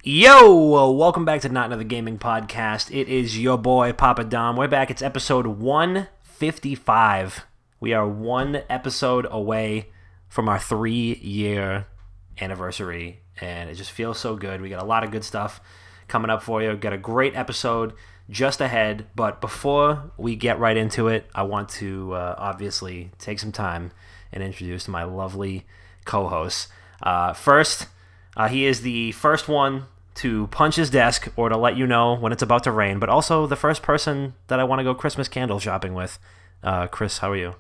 Yo, welcome back to Not Another Gaming Podcast. It is your boy, Papa Dom. We're back. It's episode 155. We are one episode away from our 3-year anniversary, and it just feels so good. We got a lot of good stuff coming up for you. Got a great episode just ahead, but before we get right into it, I want to obviously take some time and introduce my lovely co-hosts. First, he is the first one to punch his desk or to let you know when it's about to rain, but also the first person that I want to go Christmas candle shopping with. Chris, how are you?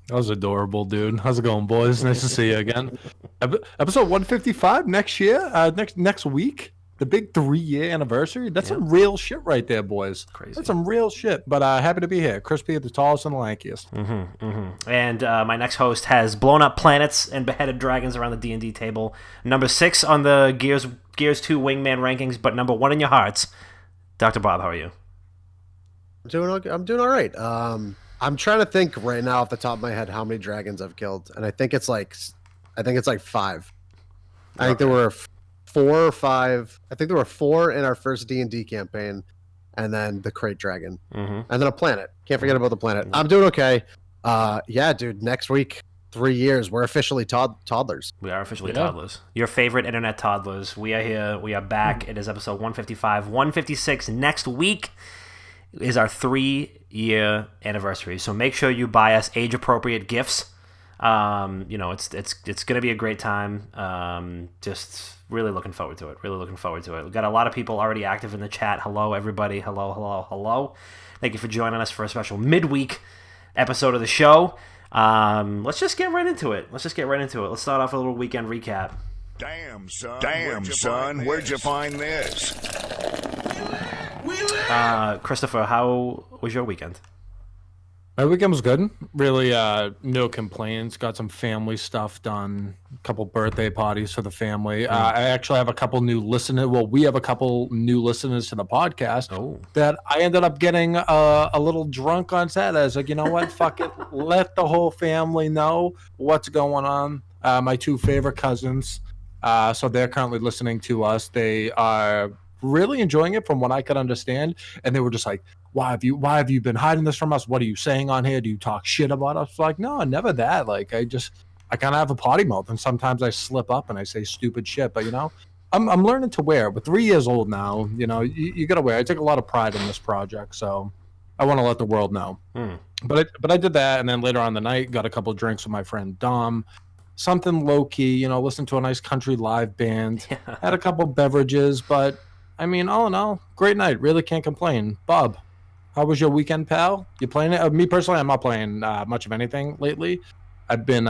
That was adorable, dude. How's it going, boys? Nice to see you again. Episode 155 next year, next week. The big 3-year anniversary. That's some real shit right there, boys. Crazy. That's some real shit. But happy to be here. Crispy, the tallest and the lankiest. And my next host has blown up planets and beheaded dragons around the D&D table. Number 6 on the Gears 2 Wingman rankings, but number 1 in your hearts. Dr. Bob, how are you? I'm doing all right. I'm trying to think right now off the top of my head how many dragons I've killed, and I think it's like 5. I think there were 4 or 5. I think there were 4 in our first D&D campaign, and then the crate dragon, and then a planet. Can't forget about the planet. I'm doing okay. Yeah, dude. Next week, 3 years. We're officially toddlers. We are officially toddlers. Your favorite internet toddlers. We are here. We are back. It is episode 155. 156 next week is our 3-year anniversary. So make sure you buy us age-appropriate gifts. It's going to be a great time. Just really looking forward to it. We've got a lot of people already active in the chat. Hello, everybody. Hello. Thank you for joining us for a special midweek episode of the show. Let's just get right into it. Let's start off with a little weekend recap. Damn, son, where'd you find this? Christopher, how was your weekend? My weekend was good. Really, no complaints. Got some family stuff done. A couple birthday parties for the family. I actually have a couple new listeners. Well, we have a couple new listeners to the podcast that I ended up getting a little drunk on Saturday. I was like, you know what? Fuck it. Let the whole family know what's going on. My 2 favorite cousins. So they're currently listening to us. They are really enjoying it from what I could understand. And they were just like, why have you been hiding this from us? What are you saying on here? Do you talk shit about us? Like, no, never that. Like, I kind of have a potty mouth, and sometimes I slip up and I say stupid shit. But I'm learning to wear. We're 3 years old now. You got to wear. I take a lot of pride in this project, so I want to let the world know. But I did that, and then later on the night, got a couple of drinks with my friend Dom. Something low key, listen to a nice country live band. Had a couple beverages, but I mean, all in all, great night. Really can't complain. Bob, how was your weekend, pal? You playing it? Me personally, I'm not playing much of anything lately. I've been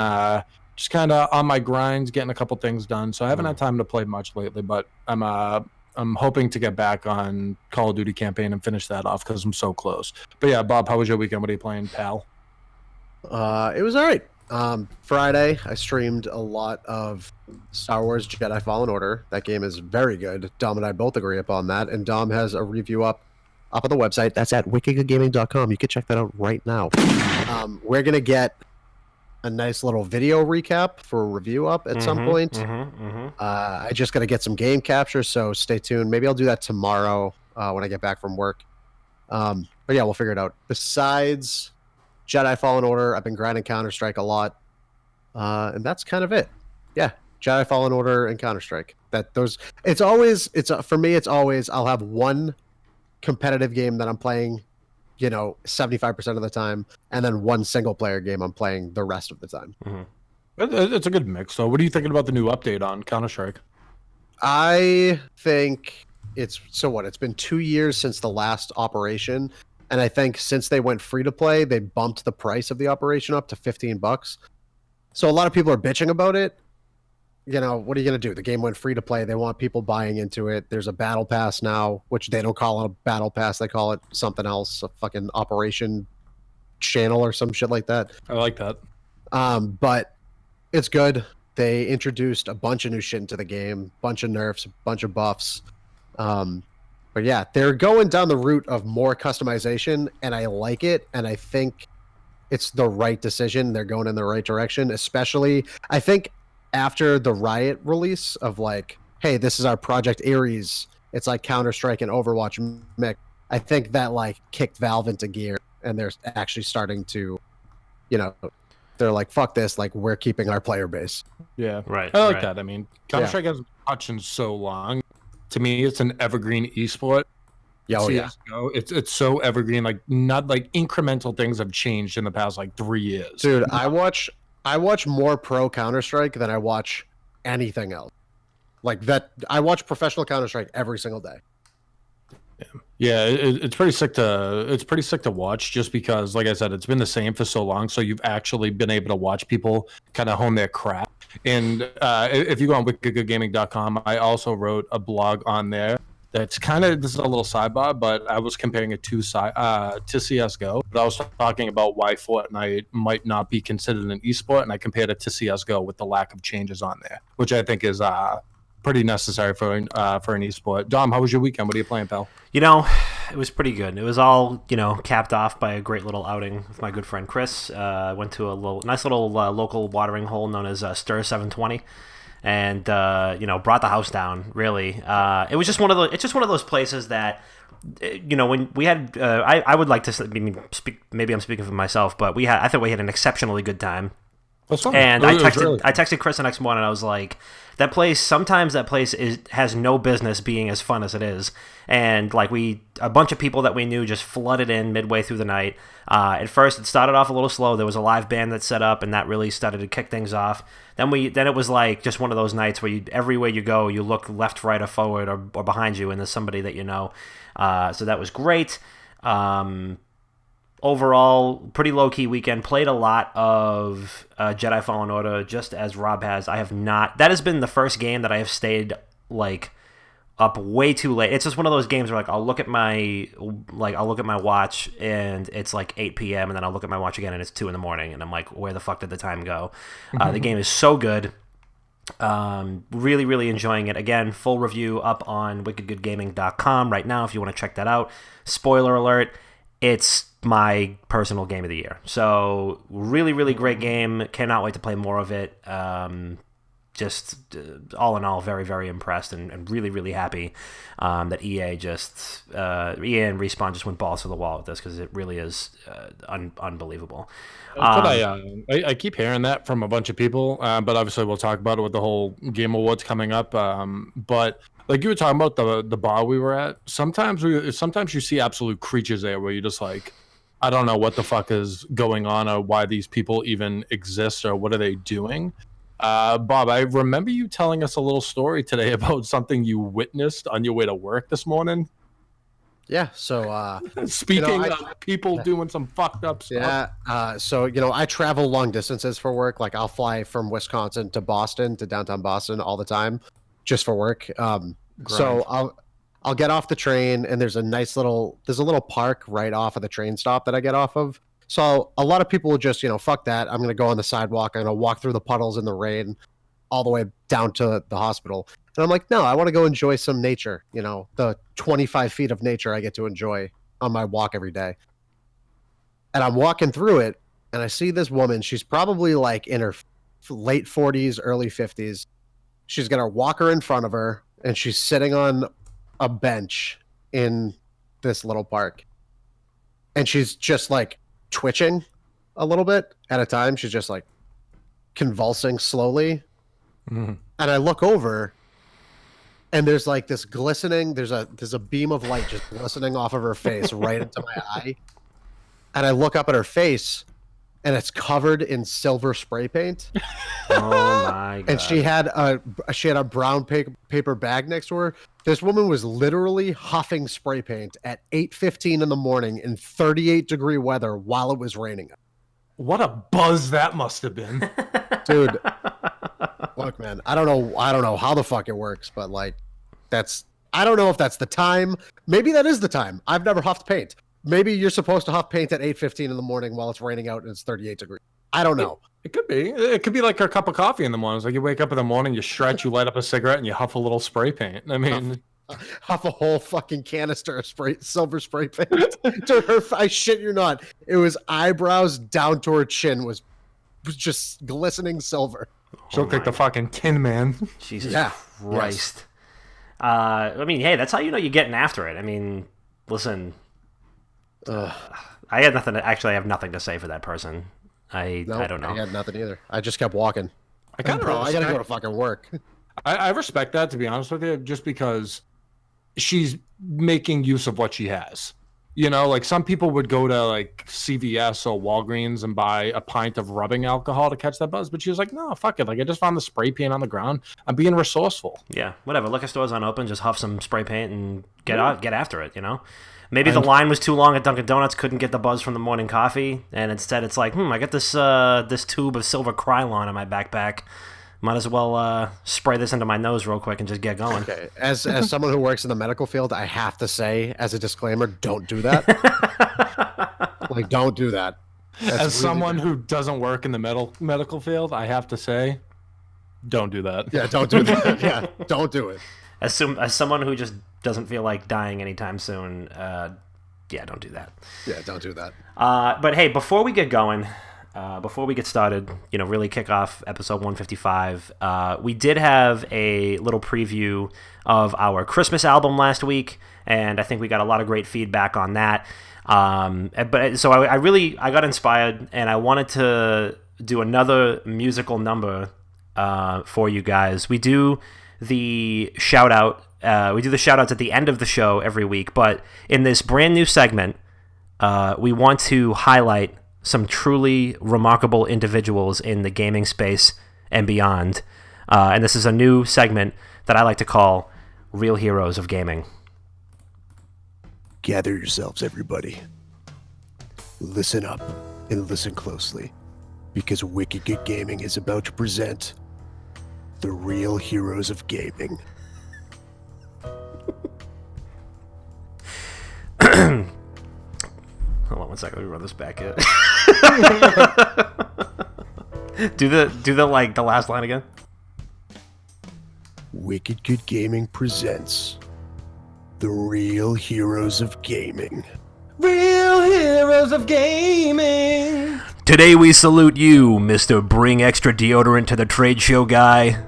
just kind of on my grinds, getting a couple things done, so I haven't had time to play much lately. But I'm hoping to get back on Call of Duty campaign and finish that off because I'm so close. But yeah, Bob, how was your weekend? What are you playing, pal? It was all right. Friday, I streamed a lot of Star Wars Jedi Fallen Order. That game is very good. Dom and I both agree upon that, and Dom has a review up on the website. That's at wickedgaming.com. You can check that out right now. We're going to get a nice little video recap for a review up at some point. I just got to get some game capture, so stay tuned. Maybe I'll do that tomorrow when I get back from work. But yeah, we'll figure it out. Besides Jedi Fallen Order, I've been grinding Counter-Strike a lot. And that's kind of it. Yeah, Jedi Fallen Order and Counter-Strike. For me, it's always I'll have one competitive game that I'm playing, 75% of the time, and then one single player game I'm playing the rest of the time. It's a good mix. So what are you thinking about the new update on Counter-Strike? I think it's been 2 years since the last operation, and I think since they went free to play, they bumped the price of the operation up to $15. So a lot of people are bitching about it. What are you going to do? The game went free to play. They want people buying into it. There's a battle pass now, which they don't call it a battle pass. They call it something else, a fucking operation channel or some shit like that. I like that. But it's good. They introduced a bunch of new shit into the game, bunch of nerfs, bunch of buffs. But yeah, they're going down the route of more customization, and I like it, and I think it's the right decision. They're going in the right direction, especially, I think, after the Riot release of, hey, this is our Project Ares. It's like Counter-Strike and Overwatch mix. I think that like kicked Valve into gear, and they're actually starting to, they're like, fuck this, like we're keeping our player base. Yeah, Right. I like right. that. I mean, Counter-Strike hasn't touched in so long. To me, it's an evergreen esport. Oh yeah. CS:GO, it's so evergreen. Like not like incremental things have changed in the past like 3 years. Dude, I watch more pro Counter-Strike than I watch anything else. Like that, I watch professional Counter-Strike every single day. Yeah, it's pretty sick to watch, just because, like I said, it's been the same for so long. So you've actually been able to watch people kind of hone their craft. And if you go on wickedgoodgaming.com, I also wrote a blog on there. That's kind of, this is a little sidebar, but I was comparing it to CS:GO. But I was talking about why Fortnite might not be considered an esport, and I compared it to CS:GO with the lack of changes on there, which I think is pretty necessary for an esport. Dom, how was your weekend? What are you playing, pal? It was pretty good. It was all, capped off by a great little outing with my good friend Chris. Went to a nice little local watering hole known as Stir 720, and brought the house down. Really, it was just it's just one of those places that, when we had, I would like to speak. Maybe I'm speaking for myself, but I thought we had an exceptionally good time. That's fun. And I texted Chris the next morning. I was like, sometimes that place has no business being as fun as it is. And like a bunch of people that we knew just flooded in midway through the night. At first, it started off a little slow. There was a live band that set up, and that really started to kick things off. Then it was like just one of those nights where everywhere you go, you look left, right, or forward, or behind you, and there's somebody that you know. So that was great. Overall, pretty low-key weekend. Played a lot of Jedi Fallen Order, just as Rob has. I have not. That has been the first game that I have stayed up way too late. It's just one of those games where I'll look at my watch and it's 8 p.m. and then I'll look at my watch again and it's 2 a.m. and I'm like, where the fuck did the time go? The game is so good. Really, really enjoying it. Again, full review up on wickedgoodgaming.com right now if you want to check that out. Spoiler alert, it's my personal game of the year. So really, really great game. Cannot wait to play more of it. Just all in all, very, very impressed and really, really happy that EA and Respawn just went balls to the wall with this, because it really is unbelievable. I keep hearing that from a bunch of people, but obviously we'll talk about it with the whole Game Awards coming up. But like you were talking about the bar we were at, sometimes you see absolute creatures there where you're just like, I don't know what the fuck is going on or why these people even exist or what are they doing. Bob, I remember you telling us a little story today about something you witnessed on your way to work this morning. Yeah, so speaking of people doing some fucked up stuff. Yeah, so I travel long distances for work. Like I'll fly from Wisconsin to Boston, to downtown Boston all the time, just for work. So I'll get off the train, and there's a little park right off of the train stop that I get off of. So a lot of people will just, fuck that. I'm going to go on the sidewalk. I'm going to walk through the puddles in the rain all the way down to the hospital. And I'm like, no, I want to go enjoy some nature, the 25 feet of nature I get to enjoy on my walk every day. And I'm walking through it, and I see this woman. She's probably in her late 40s, early 50s. She's got her walker in front of her, and she's sitting on a bench in this little park. And she's just twitching a little bit at a time. She's just convulsing slowly. Mm-hmm. And I look over, and there's this glistening, there's a beam of light just glistening off of her face right into my eye. And I look up at her face, and it's covered in silver spray paint. Oh my god. And she had a brown paper bag next to her. This woman was literally huffing spray paint at 8:15 in the morning in 38-degree weather while it was raining. What a buzz that must have been. Dude, look, man, I don't know how the fuck it works, but I don't know if that's the time. Maybe that is the time. I've never huffed paint. Maybe you're supposed to huff paint at 8:15 in the morning while it's raining out and it's 38 degrees. I don't know. It could be. It could be like a cup of coffee in the morning. It's like you wake up in the morning, you stretch, you light up a cigarette, and you huff a little spray paint. I mean, huff a whole fucking canister of silver spray paint. To her, I shit you not. It was eyebrows down to her chin was just glistening silver. She'll take the fucking Tin Man. Jesus Yeah. Christ. I mean, hey, that's how you know you're getting after it. I mean, listen, I had nothing. Actually, I have nothing to say for that person. I don't know. I had nothing either. I just kept walking. I kind of I gotta go to fucking work. I respect that, to be honest with you, just because she's making use of what she has. You know, like some people would go to like CVS or Walgreens and buy a pint of rubbing alcohol to catch that buzz, but she was like, no, fuck it. Like I just found the spray paint on the ground. I'm being resourceful. Yeah, whatever. Liquor store's unopened, just huff some spray paint and get after it, you know? Maybe the line was too long at Dunkin' Donuts, couldn't get the buzz from the morning coffee, and instead it's like, I got this tube of silver Krylon in my backpack. Might as well spray this into my nose real quick and just get going. Okay. As someone who works in the medical field, I have to say, as a disclaimer, don't do that. Like, don't do that. That's As really someone bad. who doesn't work in the medical field, I have to say, don't do that. Yeah, don't do that. Yeah, don't do it. As someone who just doesn't feel like dying anytime soon, yeah, don't do that. Yeah, don't do that. But hey, before we get going, before we get started, really kick off episode 155, we did have a little preview of our Christmas album last week, and I think we got a lot of great feedback on that. But so I got inspired, and I wanted to do another musical number for you guys. We do the shout out. We do the shout outs at the end of the show every week, but in this brand new segment, we want to highlight some truly remarkable individuals in the gaming space and beyond. And this is a new segment that I like to call Real Heroes of Gaming. Gather yourselves, everybody. Listen up and listen closely, because Wicked Good Gaming is about to present the Real Heroes of Gaming. Hold on one second, let me run this back in. do the last line again. Wicked Good Gaming presents the Real Heroes of Gaming. Real heroes of gaming. Today we salute you, Mr. Bring Extra Deodorant to the Trade Show Guy.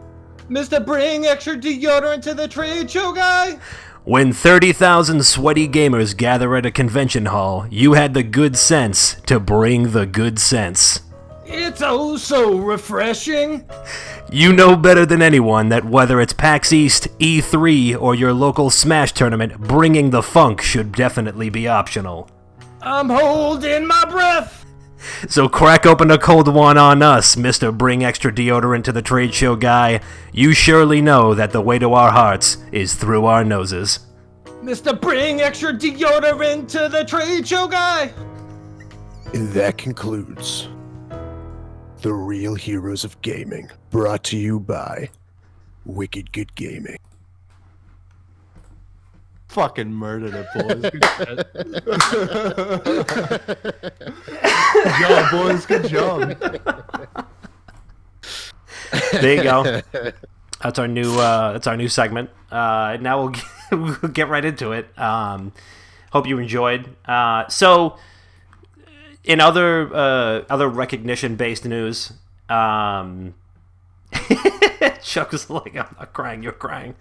Mr. Bring Extra Deodorant to the Trade Show Guy. When 30,000 sweaty gamers gather at a convention hall, you had the good sense to bring the good sense. It's oh so refreshing. You know better than anyone that whether it's PAX East, E3, or your local Smash tournament, bringing the funk should definitely be optional. I'm holding my breath. So crack open a cold one on us, Mr. Bring Extra Deodorant to the Trade Show Guy. You surely know that the way to our hearts is through our noses. Mr. Bring Extra Deodorant to the Trade Show Guy. And that concludes the Real Heroes of Gaming, brought to you by Wicked Good Gaming. Fucking murdered it, boys. Good job, boys. Good job. There you go. That's our new segment. Now we'll get right into it. Hope you enjoyed. So, in other recognition-based news, Chuck was like, "I'm not crying. You're crying."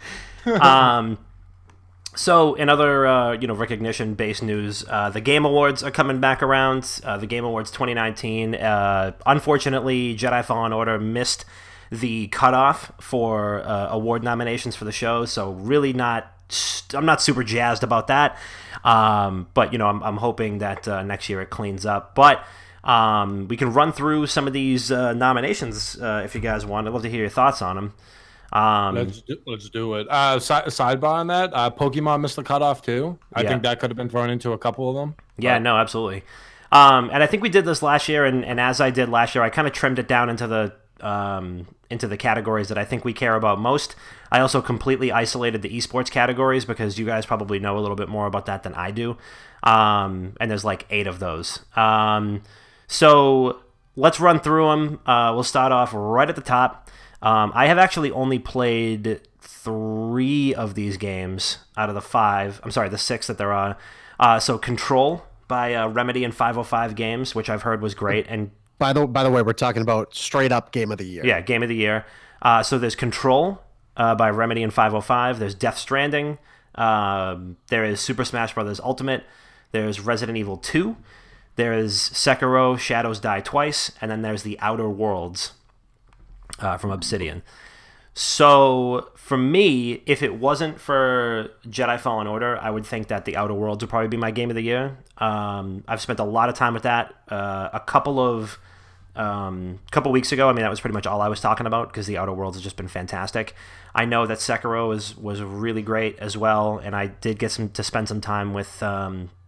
So, in other recognition-based news, the Game Awards are coming back around. The Game Awards 2019. Unfortunately, Jedi Fallen Order missed the cutoff for award nominations for the show, so really I'm not super jazzed about that. But I'm hoping that next year it cleans up. But we can run through some of these nominations if you guys want. I'd love to hear your thoughts on them. Let's do it. Sidebar on that. Pokemon missed the cutoff too. I think that could have been thrown into a couple of them. Yeah, no, absolutely. And I think we did this last year, and as I did last year, I kind of trimmed it down into the categories that I think we care about most. I also completely isolated the esports categories because you guys probably know a little bit more about that than I do. And there's like 8 of those. So let's run through them. We'll start off right at the top. I have actually only played 3 of these games out of the 5. I'm sorry, the 6 that there are. So Control by Remedy and 505 Games, which I've heard was great. And By the way, we're talking about straight up Game of the Year. yeah, Game of the Year. So there's Control, by Remedy and 505. There's Death Stranding. There is Super Smash Bros. Ultimate. There's Resident Evil 2. There is Sekiro: Shadows Die Twice, and then there's The Outer Worlds from Obsidian. So for me, if it wasn't for Jedi Fallen Order, I would think that The Outer Worlds would probably be my game of the year. I've spent a lot of time with that. A couple weeks ago, I mean, that was pretty much all I was talking about because The Outer Worlds has just been fantastic. I know that Sekiro was really great as well, and I did get to spend some time with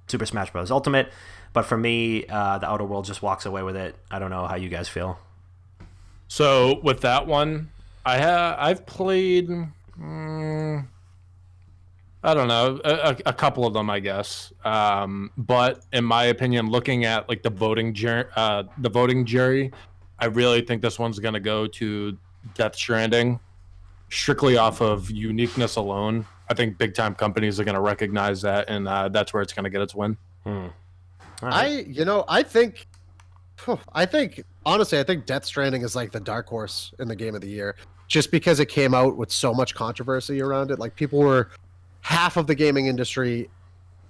Super Smash Bros. Ultimate. But for me, The Outer Worlds just walks away with it. I don't know how you guys feel. So with that one, I've played, I don't know, a couple of them, I guess. But in my opinion, looking at like the voting jury, I really think this one's gonna go to Death Stranding, strictly off of uniqueness alone. I think big time companies are gonna recognize that, and that's where it's gonna get its win. Right. I think honestly, I think Death Stranding is like the dark horse in the game of the year, just because it came out with so much controversy around it. Like half of the gaming industry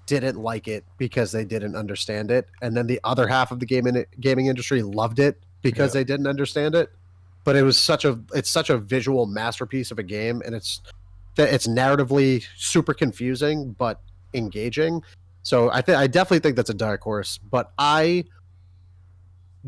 didn't like it because they didn't understand it, and then the other half of the gaming industry loved it because they didn't understand it. But it's such a visual masterpiece of a game, and it's narratively super confusing but engaging. So I definitely think that's a dark horse, but I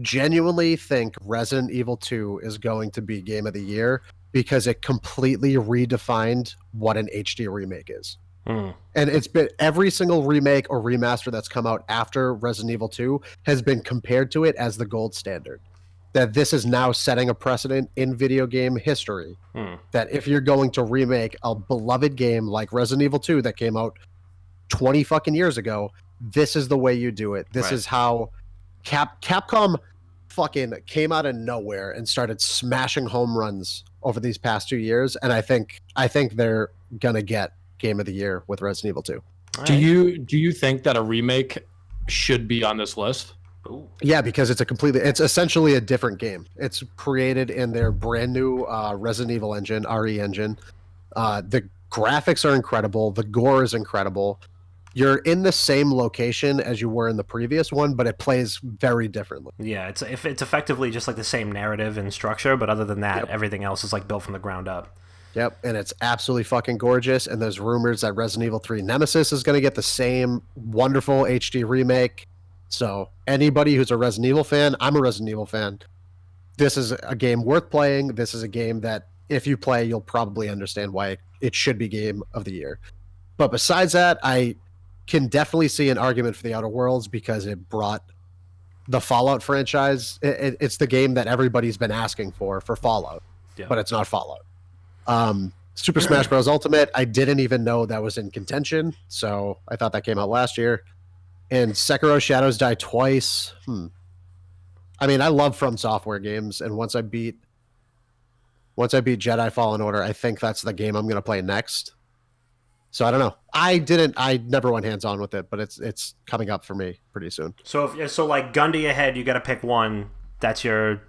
genuinely think Resident Evil 2 is going to be game of the year because it completely redefined what an HD remake is. And it's been every single remake or remaster that's come out after Resident Evil 2 has been compared to it as the gold standard. That this is now setting a precedent in video game history. That if you're going to remake a beloved game like Resident Evil 2 that came out 20 fucking years ago, this is the way you do it. This is how Capcom fucking came out of nowhere and started smashing home runs over these past 2 years, and I think they're gonna get game of the year with Resident Evil 2. Do you think that a remake should be on this list? Ooh. Yeah, because it's essentially a different game. It's created in their brand new Resident Evil engine, RE engine. The graphics are incredible. The gore is incredible. You're in the same location as you were in the previous one, but it plays very differently. Yeah, it's effectively just like the same narrative and structure, but other than that, everything else is like built from the ground up. Yep, and it's absolutely fucking gorgeous. And there's rumors that Resident Evil 3 Nemesis is going to get the same wonderful HD remake. So anybody who's a Resident Evil fan, I'm a Resident Evil fan. This is a game worth playing. This is a game that if you play, you'll probably understand why it should be game of the year. But besides that, I can definitely see an argument for the Outer Worlds because it brought the Fallout franchise. It's the game that everybody's been asking for Fallout, but it's not Fallout. Super Smash Bros. Ultimate, I didn't even know that was in contention, so I thought that came out last year. And Sekiro: Shadows Die Twice. I mean, I love From Software games, and once I beat Jedi Fallen Order, I think that's the game I'm going to play next. So I don't know. I never went hands on with it, but it's coming up for me pretty soon. So like gun to your head, you got to pick one. That's your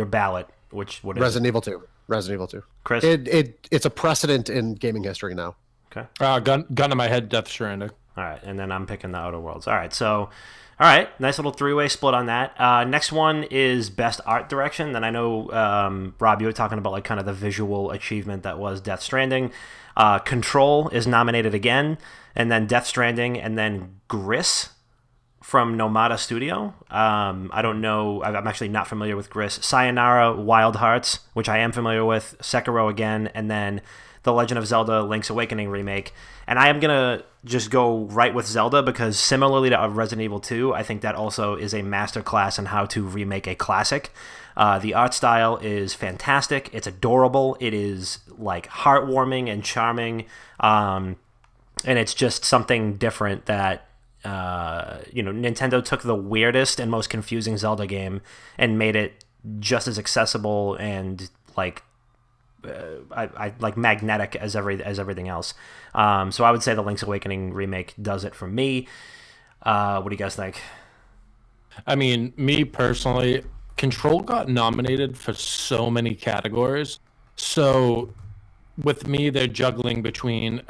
ballot. What is Resident Evil 2. Resident Evil 2. Chris? It's a precedent in gaming history now. Okay. Gun to my head, Death Stranding. All right, and then I'm picking the Outer Worlds. All right, all right, nice little three-way split on that. Next one is Best Art Direction. Then I know, Rob, you were talking about like kind of the visual achievement that was Death Stranding. Control is nominated again, and then Death Stranding, and then Gris from Nomada Studio. I don't know. I'm actually not familiar with Gris. Sayonara Wild Hearts, which I am familiar with. Sekiro again, and then The Legend of Zelda Link's Awakening remake. And I am going to just go right with Zelda because similarly to Resident Evil 2, I think that also is a masterclass in how to remake a classic. The art style is fantastic. It's adorable. It is like heartwarming and charming. And it's just something different that, Nintendo took the weirdest and most confusing Zelda game and made it just as accessible and like I like magnetic as everything else. So I would say the Link's Awakening remake does it for me. What do you guys think? I mean, me personally, Control got nominated for so many categories So with me, they're juggling between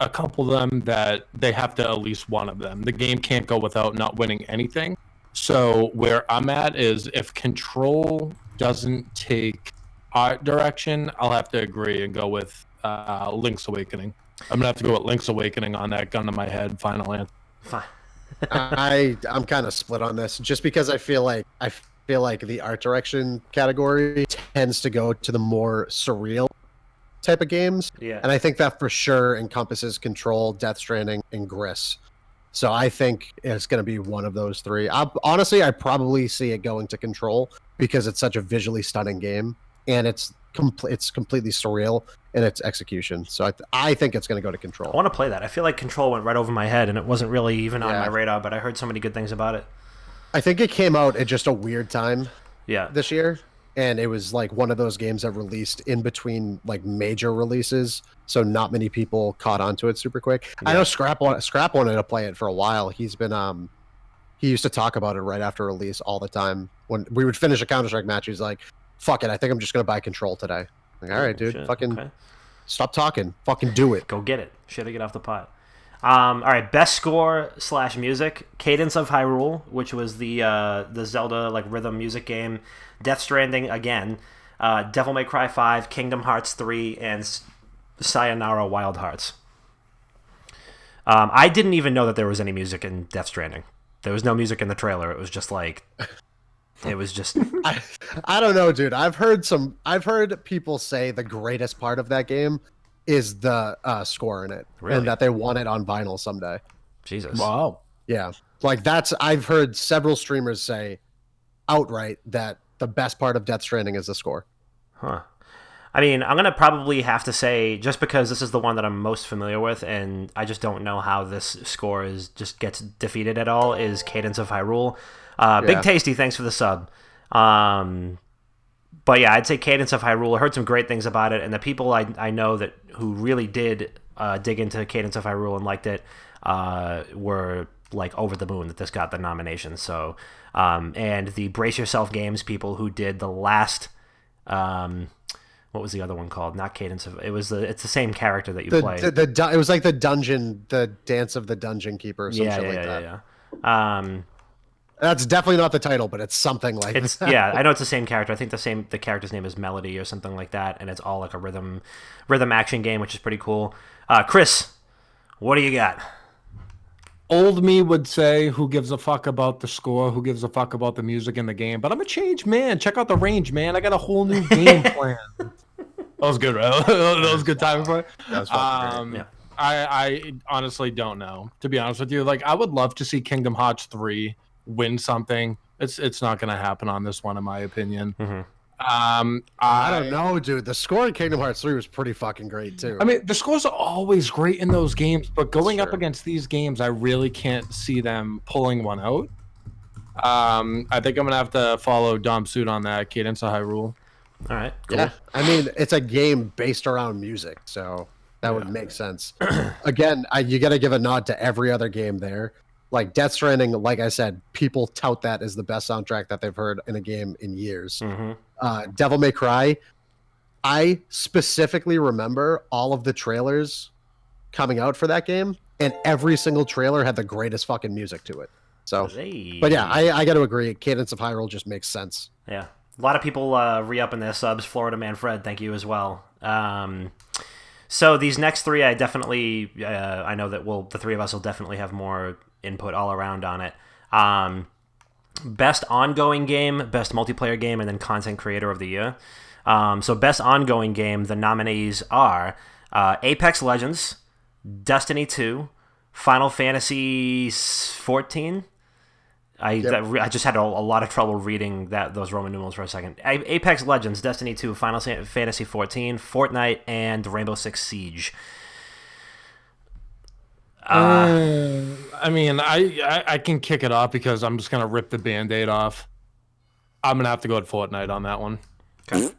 a couple of them that they have to at least one of them. The game can't go without not winning anything. So where I'm at is if Control doesn't take art direction, I'll have to agree and go with Link's Awakening. I'm gonna have to go with Link's Awakening on that gun to my head final answer. Fine. I'm kind of split on this, just because I feel like the art direction category tends to go to the more surreal type of games. Yeah. And I think that for sure encompasses Control, Death Stranding, and Gris. So I think it's going to be one of those three. Honestly, I probably see it going to Control because it's such a visually stunning game, and it's completely surreal in its execution. So I think it's going to go to Control. I want to play that. I feel like Control went right over my head, and it wasn't really even on Yeah. my radar, but I heard so many good things about it. I think it came out at just a weird time Yeah. this year, and it was like one of those games that released in between like major releases, so not many people caught onto it super quick. I know Scrap wanted to play it for a while. He's been he used to talk about it right after release all the time. When we would finish a Counter-Strike match, he's like, fuck it, I think I'm just gonna buy Control today. Like, all right, dude, Shit, fucking okay. stop talking, fucking do it. Go get it. Shit, get off the pot. All right, best score / music: Cadence of Hyrule, which was the Zelda like rhythm music game. Death Stranding again. Devil May Cry 5, Kingdom Hearts 3, and Sayonara Wild Hearts. I didn't even know that there was any music in Death Stranding. There was no music in the trailer. It was just like, it was just. I don't know, dude. I've heard people say the greatest part of that game is the score in it, Really? and that they want it on vinyl someday. Jesus. Wow. Yeah, like I've heard several streamers say outright that the best part of Death Stranding is the score. Huh. I mean, I'm going to probably have to say, just because this is the one that I'm most familiar with, and I just don't know how this score just gets defeated at all, is Cadence of Hyrule. Big Tasty, thanks for the sub. But yeah, I'd say Cadence of Hyrule. I heard some great things about it, and the people I know that who really did dig into Cadence of Hyrule and liked it were like over the moon that this got the nomination. So, and the Brace Yourself Games people who did the last, what was the other one called? Not Cadence of. It's the same character that you play. It was like the Dance of the Dungeon Keeper or some shit like that. Yeah. That's definitely not the title, but it's something like It's that. yeah, I know it's the same character. I think the character's name is Melody or something like that, and it's all like a rhythm action game, which is pretty cool. Chris, what do you got? Old me would say, who gives a fuck about the score? Who gives a fuck about the music in the game? But I'm a changed man. Check out the range, man. I got a whole new game plan. That was good, right? That was good timing for it. That was fucking great. Yeah. I honestly don't know, to be honest with you. Like, I would love to see Kingdom Hearts 3 win something. It's not going to happen on this one, in my opinion. Mm-hmm. I don't know, dude. The score in Kingdom Hearts 3 was pretty fucking great too. I mean, the scores are always great in those games, but going up Sure. against these games, I really can't see them pulling one out. I think I'm going to have to follow Dom's suit on that, Cadence of Hyrule. All right, cool. Yeah, I mean, it's a game based around music, so that would make sense. Again, you got to give a nod to every other game there. Like Death Stranding, like I said, people tout that as the best soundtrack that they've heard in a game in years. Mm-hmm. Devil May Cry, I specifically remember all of the trailers coming out for that game, and every single trailer had the greatest fucking music to it. So, Hey. but yeah, I got to agree. Cadence of Hyrule just makes sense. Yeah. A lot of people re-upping their subs. Florida Man Fred, thank you as well. So these next three, I definitely, I know that the three of us will definitely have more input all around on it. Best ongoing game, best multiplayer game, and then content creator of the year. So best ongoing game, the nominees are Apex Legends, Destiny 2, Final Fantasy 14. I just had a lot of trouble reading those Roman numerals for a second. Apex Legends, Destiny 2, Final Fantasy 14, Fortnite, and Rainbow Six Siege. I mean, I can kick it off because I'm just gonna rip the Band-Aid off. I'm gonna have to go with Fortnite on that one. Okay.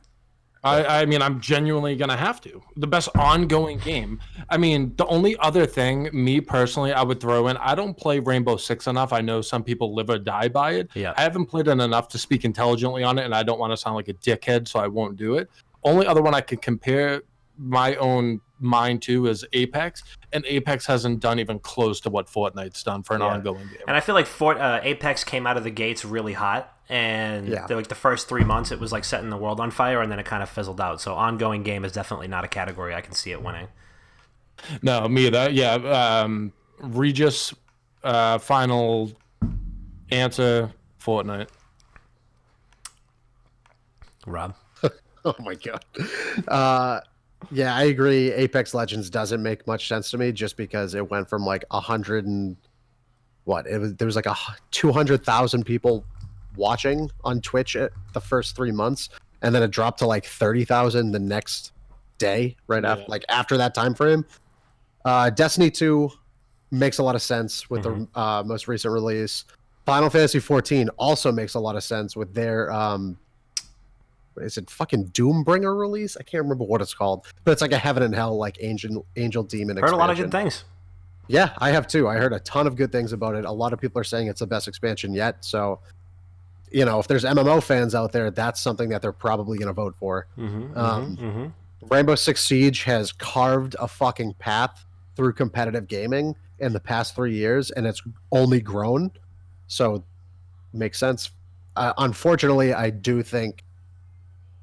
I mean, I'm genuinely gonna have to. The best ongoing game. I mean, the only other thing, me personally, I would throw in. I don't play Rainbow Six enough. I know some people live or die by it. Yeah. I haven't played it enough to speak intelligently on it, and I don't want to sound like a dickhead, so I won't do it. Only other one I could compare my own mind to is Apex, and Apex hasn't done even close to what Fortnite's done for an ongoing game. And I feel like Apex came out of the gates really hot, and the first 3 months it was like setting the world on fire, and then it kind of fizzled out. So ongoing game is definitely not a category I can see it winning. No, me either. Yeah, Regis, final answer, Fortnite. Rob? Oh my god. Yeah, I agree. Apex Legends doesn't make much sense to me just because it went from like 100 and there was like 200,000 people watching on Twitch at the first 3 months, and then it dropped to like 30,000 the next day after that time frame. Destiny 2 makes a lot of sense with the most recent release. Final Fantasy 14 also makes a lot of sense with their is it fucking Doombringer release? I can't remember what it's called, but it's like a heaven and hell like angel demon. Heard a lot of good things. Yeah, I have too. I heard a ton of good things about it. A lot of people are saying it's the best expansion yet. So, if there's MMO fans out there, that's something that they're probably going to vote for. Rainbow Six Siege has carved a fucking path through competitive gaming in the past 3 years, and it's only grown. So, makes sense. Unfortunately, I do think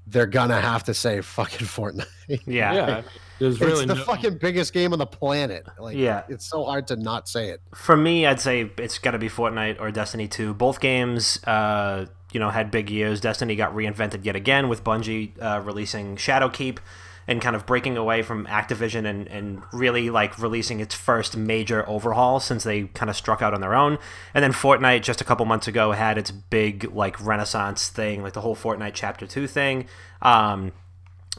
they're gonna have to say fucking Fortnite. Yeah. There's really it's the fucking biggest game on the planet. It's so hard to not say it. For me, I'd say it's got to be Fortnite or Destiny 2. Both games, had big years. Destiny got reinvented yet again with Bungie releasing Shadowkeep and kind of breaking away from Activision and really like releasing its first major overhaul since they kind of struck out on their own. And then Fortnite just a couple months ago had its big like renaissance thing, like the whole Fortnite Chapter 2 thing.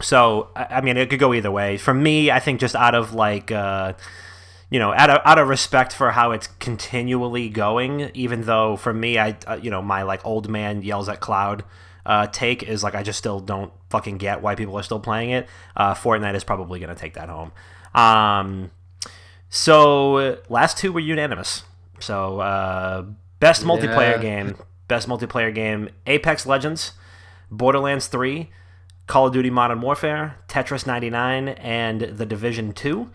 So I mean, it could go either way. For me, I think just out of like out of respect for how it's continually going, even though for me, my like old man yells at cloud take is like I just still don't fucking get why people are still playing it. Fortnite is probably going to take that home. So last two were unanimous. So best multiplayer game, Apex Legends, Borderlands 3, Call of Duty Modern Warfare, Tetris 99, and The Division 2.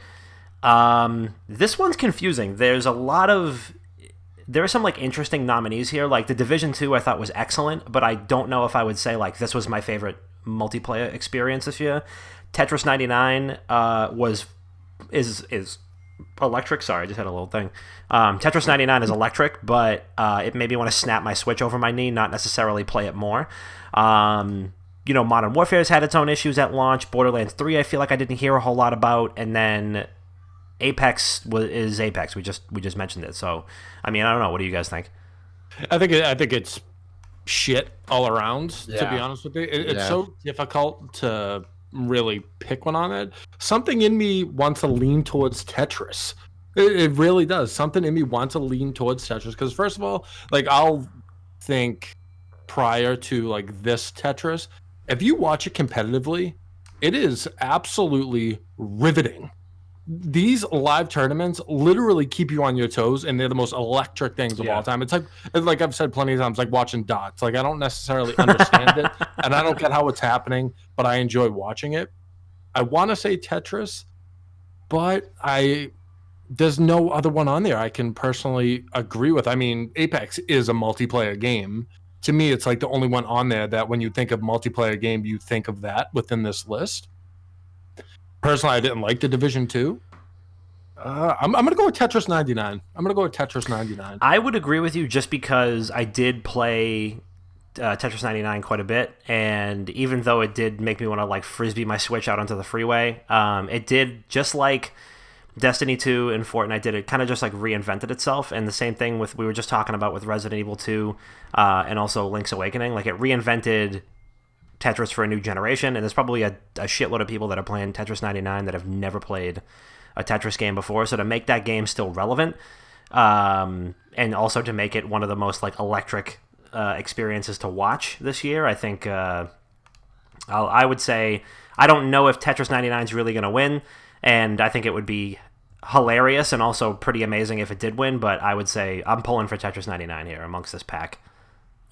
This one's confusing. There are some like interesting nominees here. Like The Division 2 I thought was excellent, but I don't know if I would say like this was my favorite multiplayer experience this year. Tetris 99 is electric. Sorry, I just had a little thing. Tetris 99 is electric, but it made me want to snap my Switch over my knee, not necessarily play it more. Modern Warfare has had its own issues at launch. Borderlands 3 I feel like I didn't hear a whole lot about, and then Apex is Apex. We just mentioned it. So, I mean, I don't know. What do you guys think? I think it's shit all around. To be honest with you, it's so difficult to really pick one on it. Something in me wants to lean towards Tetris. It really does. Something in me wants to lean towards Tetris because first of all, like I'll think prior to like this Tetris, if you watch it competitively, it is absolutely riveting. These live tournaments literally keep you on your toes, and they're the most electric things of all time. It's like I've said plenty of times, like watching dots. Like I don't necessarily understand it, and I don't get how it's happening, but I enjoy watching it. I want to say Tetris, but there's no other one on there I can personally agree with. I mean, Apex is a multiplayer game. To me, it's like the only one on there that when you think of multiplayer game, you think of that within this list. Personally, I didn't like The Division 2. I'm going to go with Tetris 99. I would agree with you just because I did play Tetris 99 quite a bit, and even though it did make me want to like frisbee my Switch out onto the freeway, it did just like Destiny 2 and Fortnite did. It kind of just like reinvented itself, and the same thing we were just talking about with Resident Evil 2 and also Link's Awakening. Like it reinvented Tetris for a new generation, and there's probably a shitload of people that are playing Tetris 99 that have never played a Tetris game before. So to make that game still relevant, and also to make it one of the most like electric experiences to watch this year, I think I would say I don't know if Tetris 99 is really going to win, and I think it would be hilarious and also pretty amazing if it did win, but I would say I'm pulling for Tetris 99 here amongst this pack.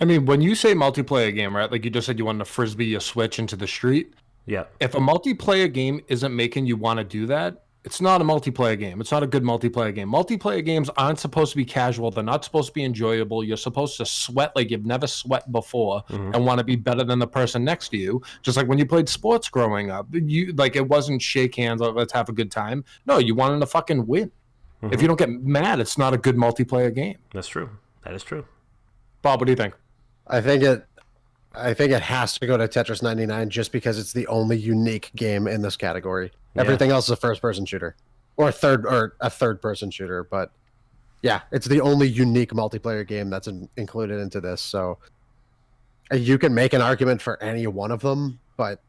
I mean, when you say multiplayer game, right? Like you just said you wanted to frisbee a Switch into the street. Yeah. If a multiplayer game isn't making you want to do that, it's not a multiplayer game. It's not a good multiplayer game. Multiplayer games aren't supposed to be casual. They're not supposed to be enjoyable. You're supposed to sweat like you've never sweat before and want to be better than the person next to you. Just like when you played sports growing up, it wasn't shake hands, let's have a good time. No, you wanted to fucking win. If you don't get mad, it's not a good multiplayer game. That's true. That is true. Bob, what do you think? I think it has to go to Tetris 99 just because it's the only unique game in this category. Yeah. Everything else is a first-person shooter, or a third-person shooter. But yeah, it's the only unique multiplayer game that's included into this. So you can make an argument for any one of them, but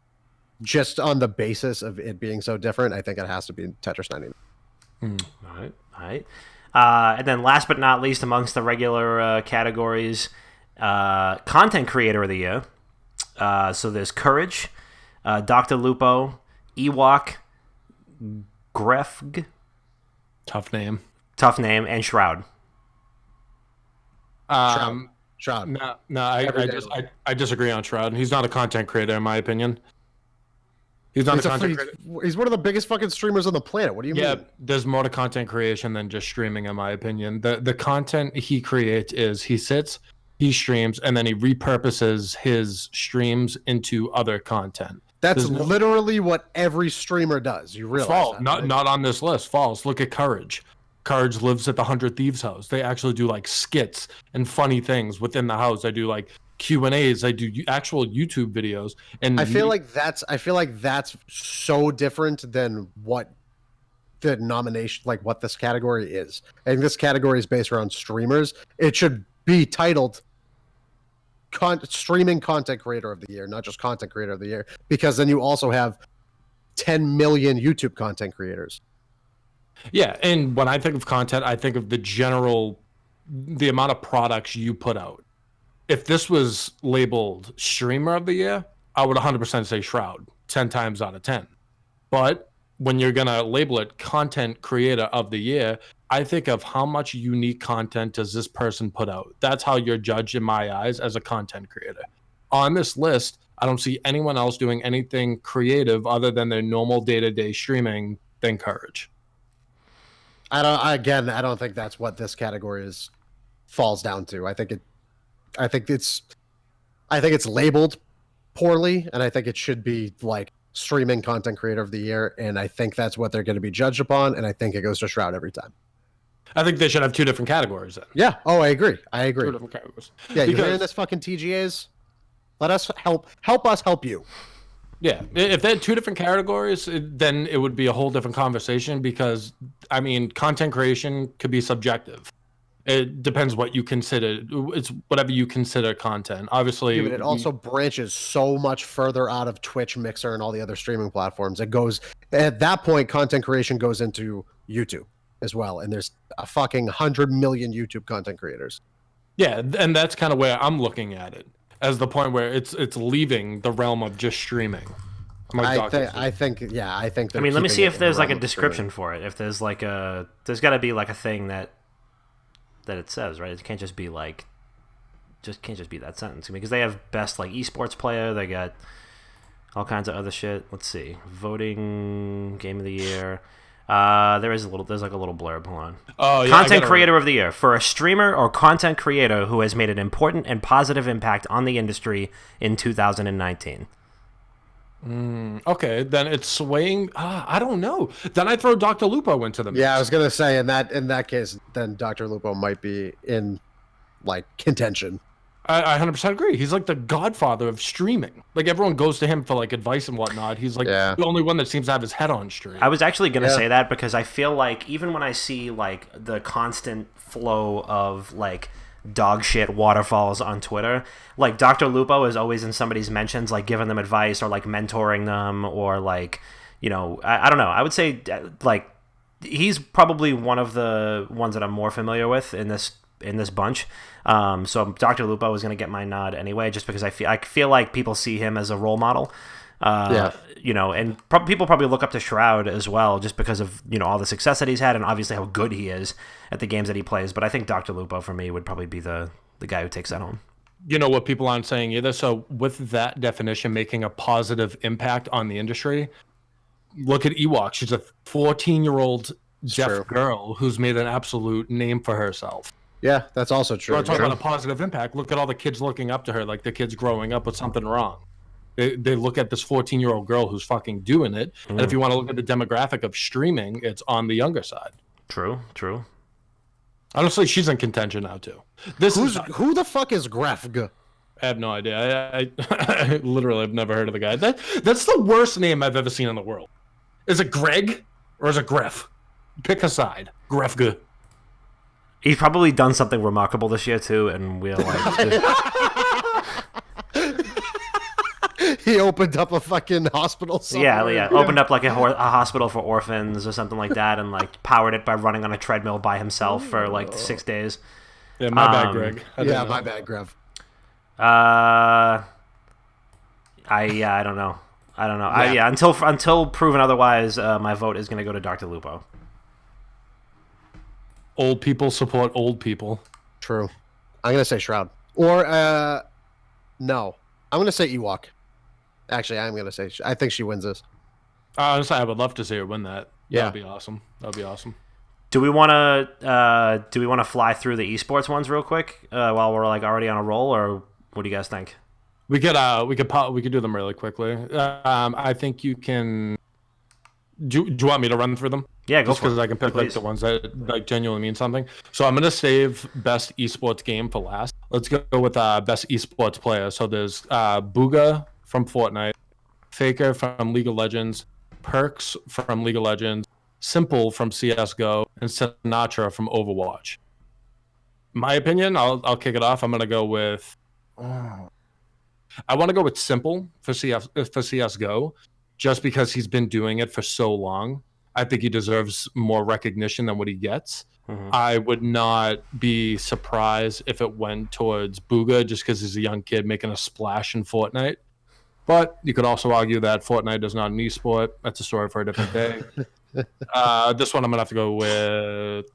just on the basis of it being so different, I think it has to be Tetris 99. All right. And then last but not least, amongst the regular categories, content creator of the year. So there's Courage, Dr. Lupo, Ewok, Grefg, Tough name, and Shroud. Shroud. No, I disagree on Shroud. He's not a content creator, in my opinion. He's not a content creator. He's one of the biggest fucking streamers on the planet. What do you mean? Yeah, there's more to content creation than just streaming, in my opinion. The content he creates is he sits, he streams, and then he repurposes his streams into other content. That's literally what every streamer does. You realize False. that, Not right? not on this list. False. Look at Courage. Courage lives at the 100 Thieves house. They actually do like skits and funny things within the house. I do like Q&As. I do actual YouTube videos. And I feel like that's so different than what the nomination, like what this category is. I think this category is based around streamers. It should be titled streaming content creator of the year, not just content creator of the year, because then you also have 10 million YouTube content creators. Yeah, and when I think of content, I think of the amount of products you put out. If this was labeled streamer of the year, I would 100% say Shroud, 10 times out of 10. But when you're going to label it content creator of the year, I think of how much unique content does this person put out. That's how you're judged in my eyes as a content creator. On this list, I don't see anyone else doing anything creative other than their normal day-to-day streaming than Courage. I don't think that's what this category falls down to. I think it's labeled poorly, and I think it should be like streaming content creator of the year, and I think that's what they're going to be judged upon, and I think it goes to Shroud every time. I think they should have two different categories then. Yeah. Oh, I agree. Two different categories. Yeah, you're hearing this fucking TGAs? Let us help us help you. Yeah, if they had two different categories, then it would be a whole different conversation because, I mean, content creation could be subjective. It depends what you consider. It's whatever you consider content. Obviously, Yeah, but it also branches so much further out of Twitch, Mixer, and all the other streaming platforms. It goes, at that point, content creation goes into YouTube as well, and there's a fucking 100 million YouTube content creators. Yeah, and that's kind of where I'm looking at it. As the point where it's leaving the realm of just streaming. I think. I mean, let me see if there's like a description for it. If there's like there's got to be like a thing that it says, right? It can't just be like, can't just be that sentence. because they have best like esports player. They got all kinds of other shit. Let's see, voting game of the year. There's like a little blurb. Hold on. Oh, yeah, content creator of the year for a streamer or content creator who has made an important and positive impact on the industry in 2019. Okay, then it's swaying. I don't know. Then I throw Dr. Lupo into the mix. Yeah, I was gonna say in that case, then Dr. Lupo might be in like contention. I 100% agree. He's like the godfather of streaming. Like everyone goes to him for like advice and whatnot. He's like the only one that seems to have his head on stream. I was actually going to say that because I feel like even when I see like the constant flow of like dog shit waterfalls on Twitter, like Dr. Lupo is always in somebody's mentions, like giving them advice or like mentoring them or like, I don't know. I would say like he's probably one of the ones that I'm more familiar with in this bunch. So Dr. Lupo is going to get my nod anyway, just because I feel like people see him as a role model. And people probably look up to Shroud as well, just because of all the success that he's had and obviously how good he is at the games that he plays. But I think Dr. Lupo for me would probably be the guy who takes that home. you know what people aren't saying either. So with that definition, making a positive impact on the industry, look at Ewok. She's a 14-year-old deaf true. girl who's made an absolute name for herself. Yeah, that's also true. We're talking about a positive impact. Look at all the kids looking up to her, like the kids growing up with something wrong. They look at this 14-year-old girl who's fucking doing it. And if you want to look at the demographic of streaming, it's on the younger side. True. Honestly, she's in contention now too. Who the fuck is Grefg? I have no idea. I literally have never heard of the guy. That's the worst name I've ever seen in the world. Is it Greg or is it Gref? Pick a side. Grefg. He's probably done something remarkable this year too, and we're like, He opened up a fucking hospital somewhere. yeah, opened up like a hospital for orphans or something like that, and like powered it by running on a treadmill by himself for like 6 days. Yeah, my bad, Greg. Yeah, my bad, Grev. I don't know. Yeah. Until proven otherwise, my vote is going to go to Dr. Lupo. Old people support old people. True. I'm gonna say Shroud. Or no, I'm gonna say Ewok. Actually, I'm gonna say I think she wins this. Honestly, I would love to see her win that. Yeah, that'd be awesome. Do we want to fly through the esports ones real quick while we're like already on a roll, or what do you guys think? We could do them really quickly. I think you can. Do you want me to run through them? Yeah, go just for it. because I can pick like the ones that like genuinely mean something. So I'm gonna save best esports game for last. Let's go with best esports player. So there's Booga from Fortnite, Faker from League of Legends, Perks from League of Legends, Simple from CS:GO, and Sinatra from Overwatch. My opinion, I'll kick it off. I'm gonna go with. I want to go with Simple for CS:GO, just because he's been doing it for so long. I think he deserves more recognition than what he gets. Mm-hmm. I would not be surprised if it went towards Booga just because he's a young kid making a splash in Fortnite. But you could also argue that Fortnite is not an esport. That's a story for a different day. This one I'm going to have to go with...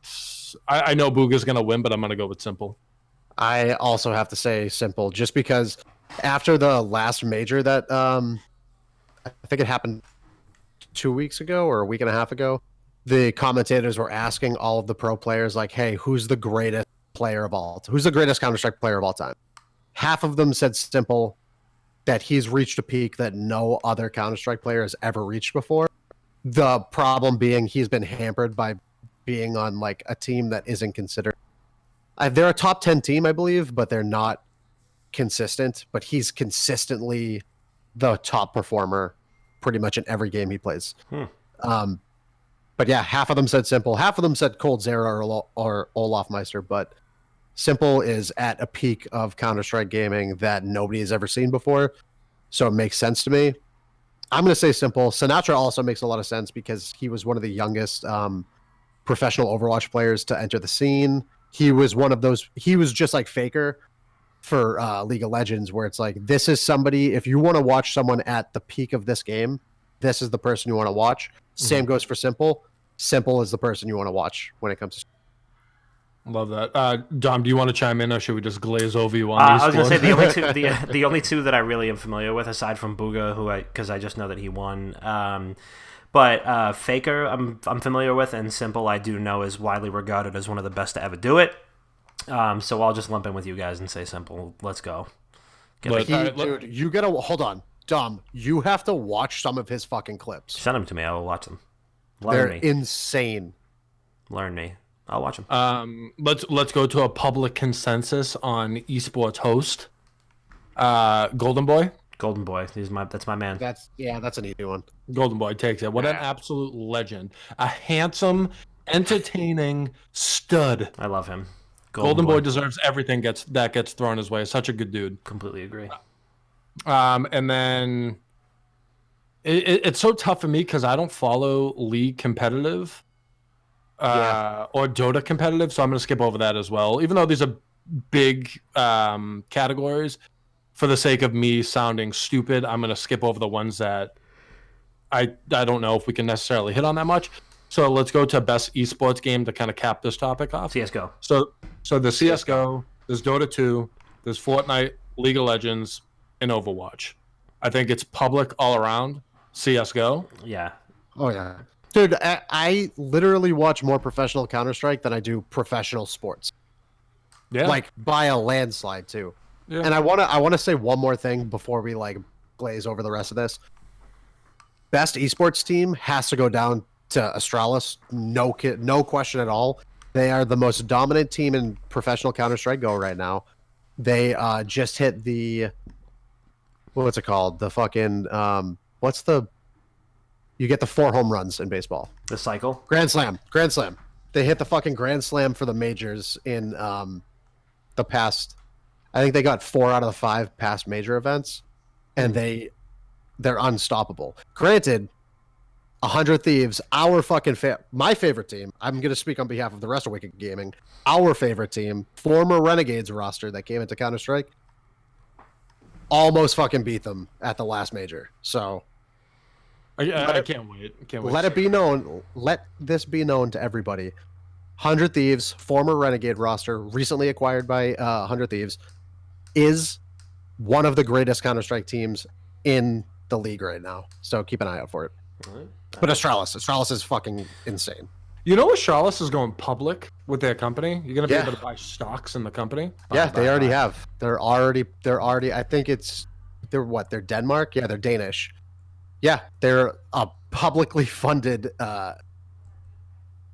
I know Booga's going to win, but I'm going to go with Simple. I also have to say Simple, just because after the last major that I think it happened 2 weeks ago or a week and a half ago, the commentators were asking all of the pro players, like, hey, who's the greatest player of all? Who's the greatest Counter-Strike player of all time? Half of them said Simple, that he's reached a peak that no other Counter-Strike player has ever reached before. The problem being he's been hampered by being on like a team that isn't considered. They're a top 10 team, I believe, but they're not consistent. But he's consistently the top performer pretty much in every game he plays. But yeah, half of them said Simple. Half of them said Cold Zera or Olaf Meister. But Simple is at a peak of Counter-Strike gaming that nobody has ever seen before. So it makes sense to me. I'm going to say Simple. Sinatra also makes a lot of sense because he was one of the youngest professional Overwatch players to enter the scene. He was one of those. He was just like Faker for League of Legends, where it's like, this is somebody, if you want to watch someone at the peak of this game, this is the person you want to watch. Same goes for Simple. Simple is the person you want to watch when it comes to. Love that. Dom, do you want to chime in, or should we just glaze over you on these? I was going to say the only two that I really am familiar with, aside from Booga, because I just know that he won. But Faker, I'm familiar with, and Simple, I do know is widely regarded as one of the best to ever do it. So I'll just lump in with you guys and say Simple. Let's go. Dude, you gotta hold on, Dom. You have to watch some of his fucking clips. Send them to me. I will watch them. They're insane. Learn me. I'll watch them. Let's go to a public consensus on esports host. Golden Boy. Golden Boy. That's my man. That's an easy one. Golden Boy takes it. What an absolute legend. A handsome, entertaining stud. I love him. Golden Boy deserves everything that gets thrown his way. Such a good dude. Completely agree. And then it's so tough for me because I don't follow League competitive. Or Dota competitive, so I'm going to skip over that as well. Even though these are big categories, for the sake of me sounding stupid, I'm going to skip over the ones that I don't know if we can necessarily hit on that much. So let's go to best esports game to kind of cap this topic off. CS:GO. So the CS:GO, there's Dota 2, There's Fortnite, League of Legends, and Overwatch. I think it's public all around. CS:GO. Yeah. Oh yeah, dude. I literally watch more professional Counter-Strike than I do professional sports. Yeah. Like by a landslide too. Yeah. And I wanna say one more thing before we like glaze over the rest of this. Best esports team has to go down to Astralis. No question at all. They are the most dominant team in professional Counter-Strike Go right now. They just hit the what's it called? The fucking you get the 4 home runs in baseball. The cycle. Grand Slam. They hit the fucking Grand Slam for the majors in the past. I think they got 4 out of the 5 past major events, and they're unstoppable. Granted, 100 Thieves, my favorite team. I'm gonna speak on behalf of the rest of Wicked Gaming. Our favorite team, former Renegades roster that came into Counter-Strike, almost fucking beat them at the last major. So I can't wait. Let it be known. Let this be known to everybody. 100 Thieves, former Renegade roster, recently acquired by 100 Thieves, is one of the greatest Counter-Strike teams in the league right now. So keep an eye out for it. Right. But Astralis is fucking insane. You know, Astralis is going public with their company. You're gonna be Yeah. able to buy stocks in the company. Yeah, they already have. They're already. I think they're Denmark. Yeah, they're Danish. Yeah, they're a publicly funded. I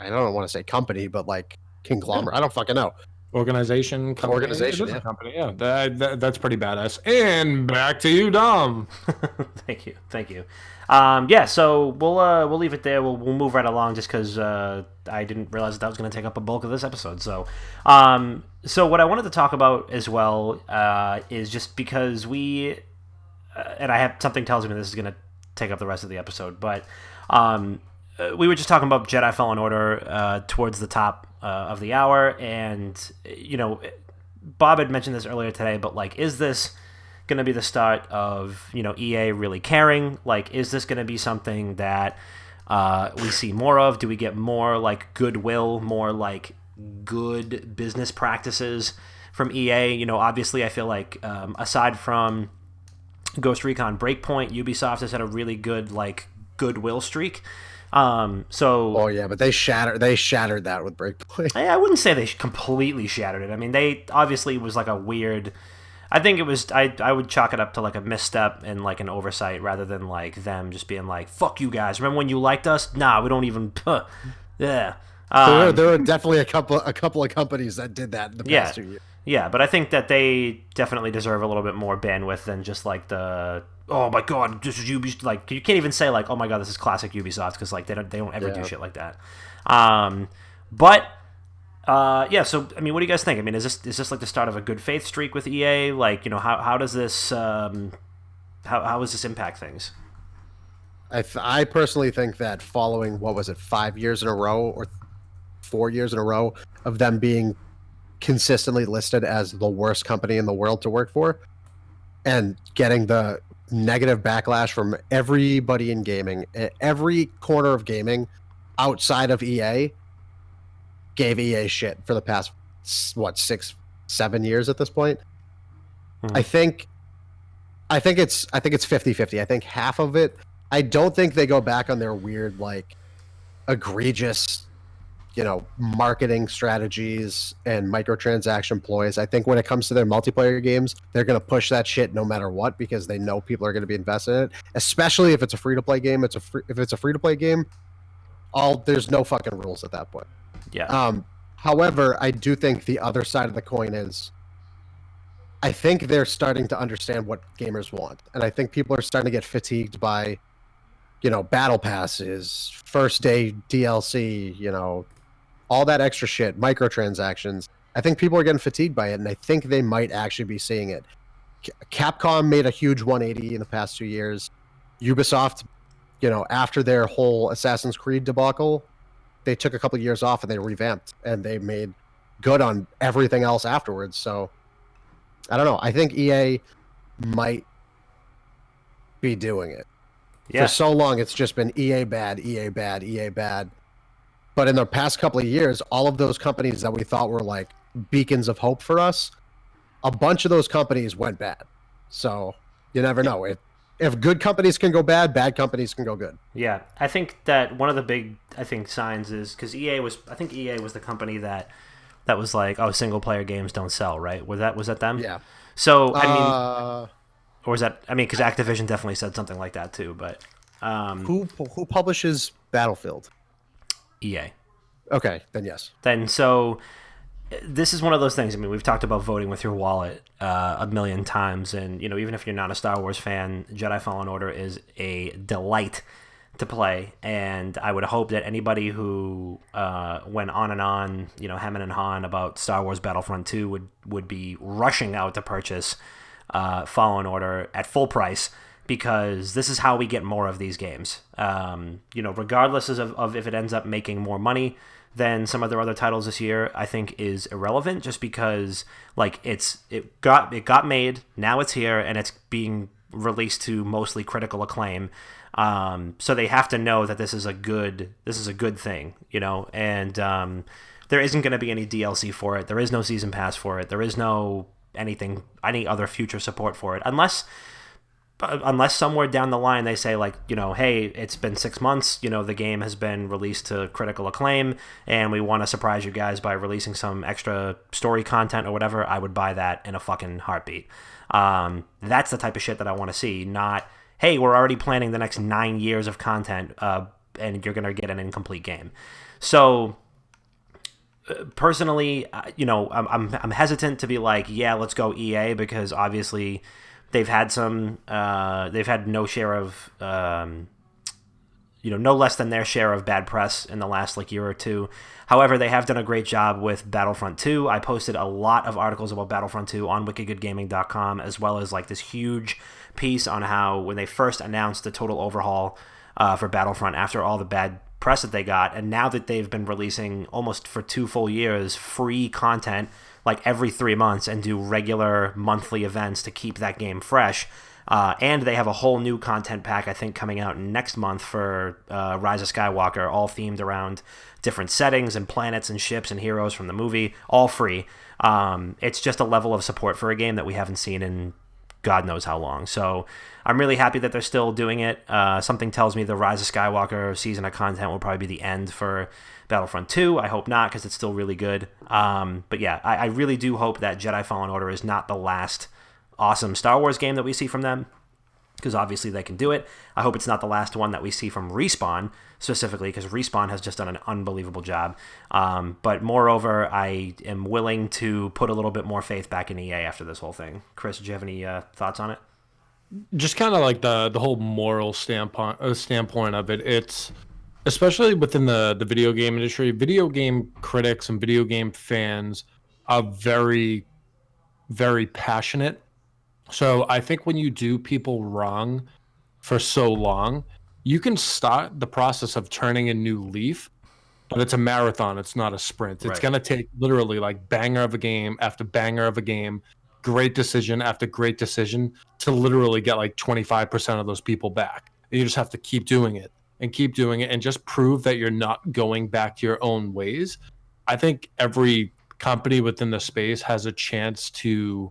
don't want to say company, but like conglomerate. I don't fucking know. Organization. Company. Organization, It is a yeah. company. Yeah, that's pretty badass. And back to you, Dom. Thank you. Yeah, so we'll leave it there. We'll move right along just because I didn't realize that was going to take up a bulk of this episode. So what I wanted to talk about as well is just because and I have something tells me this is going to take up the rest of the episode, but we were just talking about Jedi Fallen Order towards the top of the hour, and Bob had mentioned this earlier today, but like, is this going to be the start of EA really caring? Like, is this going to be something that we see more of? Do we get more like goodwill, more like good business practices from EA? Obviously I feel like aside from Ghost Recon Breakpoint, Ubisoft has had a really good like goodwill streak. Oh yeah, but they shattered that with Breakpoint. I wouldn't say they completely shattered it. I mean, they obviously was like a weird. I think it was. I would chalk it up to like a misstep and like an oversight rather than like them just being like, "Fuck you guys." Remember when you liked us? Nah, we don't even. Yeah. There were definitely a couple of companies that did that in the past 2 years. Yeah, but I think that they definitely deserve a little bit more bandwidth than just like the oh my god, this is Ubisoft. Like, you can't even say like, oh my god, this is classic Ubisoft, because like they don't ever do shit like that. Yeah. So I mean, what do you guys think? I mean, is this like the start of a good faith streak with EA? Like, how does this how does this impact things? I personally think that following 5 years in a row or 4 years in a row of them being consistently listed as the worst company in the world to work for, and getting the negative backlash from everybody in gaming, every corner of gaming outside of EA gave EA shit for the past 6-7 years at this point. I think it's 50-50. I think half of it, I don't think they go back on their weird like egregious marketing strategies and microtransaction ploys. I think when it comes to their multiplayer games, they're going to push that shit no matter what, because they know people are going to be invested in it, especially if it's a free-to-play game. If it's a free-to-play game, there's no fucking rules at that point. Yeah. However, I do think the other side of the coin is, I think they're starting to understand what gamers want, and I think people are starting to get fatigued by, battle passes, first day DLC, all that extra shit, microtransactions. I think people are getting fatigued by it, and I think they might actually be seeing it. Capcom made a huge 180 in the past 2 years. Ubisoft, after their whole Assassin's Creed debacle, they took a couple of years off and they revamped, and they made good on everything else afterwards. So I don't know. I think EA might be doing it. Yeah. For so long, it's just been EA bad, EA bad, EA bad. But in the past couple of years, all of those companies that we thought were like beacons of hope for us a bunch of those companies went bad. So you never know. If good companies can go bad companies can go good. Yeah, I think that one of the big signs is because EA was the company that was like, oh, single player games don't sell, right? Was that them? Yeah. So I mean, or was that because Activision definitely said something like that too, but who publishes Battlefield? EA. Okay, then yes. Then so this is one of those things. I mean, we've talked about voting with your wallet a million times, and even if you're not a Star Wars fan, Jedi Fallen Order is a delight to play, and I would hope that anybody who went on and on, hemming and hawing about Star Wars Battlefront 2 would be rushing out to purchase Fallen Order at full price, because this is how we get more of these games. Regardless of if it ends up making more money than some of their other titles this year, I think is irrelevant, just because it got made, now it's here, and it's being released to mostly critical acclaim. So they have to know that this is a good thing, and there isn't going to be any DLC for it. There is no season pass for it. There is no any other future support for it, unless somewhere down the line they say, hey, it's been 6 months, the game has been released to critical acclaim, and we want to surprise you guys by releasing some extra story content or whatever. I would buy that in a fucking heartbeat. That's the type of shit that I want to see, not, hey, we're already planning the next 9 years of content, and you're going to get an incomplete game. So personally, I'm hesitant to be like, yeah, let's go EA, because obviously they've had no share of, no less than their share of bad press in the last year or two. However, they have done a great job with Battlefront 2. I posted a lot of articles about Battlefront 2 on wickedgoodgaming.com, as well as this huge piece on how when they first announced the total overhaul for Battlefront after all the bad press that they got, and now that they've been releasing almost for 2 full years free content every 3 months, and do regular monthly events to keep that game fresh. And they have a whole new content pack, I think, coming out next month for Rise of Skywalker, all themed around different settings and planets and ships and heroes from the movie, all free. It's just a level of support for a game that we haven't seen in God knows how long. So I'm really happy that they're still doing it. Something tells me the Rise of Skywalker season of content will probably be the end for Battlefront 2. I hope not, because it's still really good. But yeah, I really do hope that Jedi Fallen Order is not the last awesome Star Wars game that we see from them, because obviously they can do it. I hope it's not the last one that we see from Respawn, specifically, because Respawn has just done an unbelievable job. But moreover, I am willing to put a little bit more faith back in EA after this whole thing. Chris, do you have any thoughts on it? Just kind of the whole moral standpoint of it. It's especially within the video game industry, video game critics and video game fans are very, very passionate. So I think when you do people wrong for so long, you can start the process of turning a new leaf, but it's a marathon. It's not a sprint. It's going to take literally banger of a game after banger of a game, great decision after great decision, to literally get 25% of those people back. And you just have to keep doing it and just prove that you're not going back to your own ways. I think every company within the space has a chance to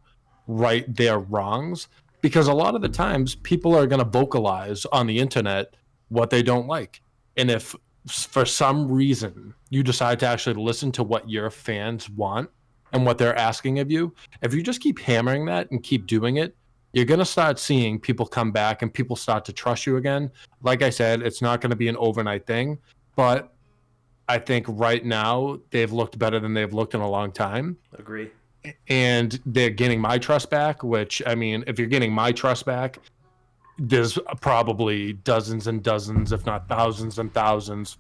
right their wrongs, because a lot of the times people are going to vocalize on the internet what they don't like. And if for some reason you decide to actually listen to what your fans want and what they're asking of you, if you just keep hammering that and keep doing it, you're going to start seeing people come back and people start to trust you again. Like I said, it's not going to be an overnight thing, but I think right now they've looked better than they've looked in a long time. Agree. And they're getting my trust back, which, I mean, if you're getting my trust back, there's probably dozens and dozens, if not thousands and thousands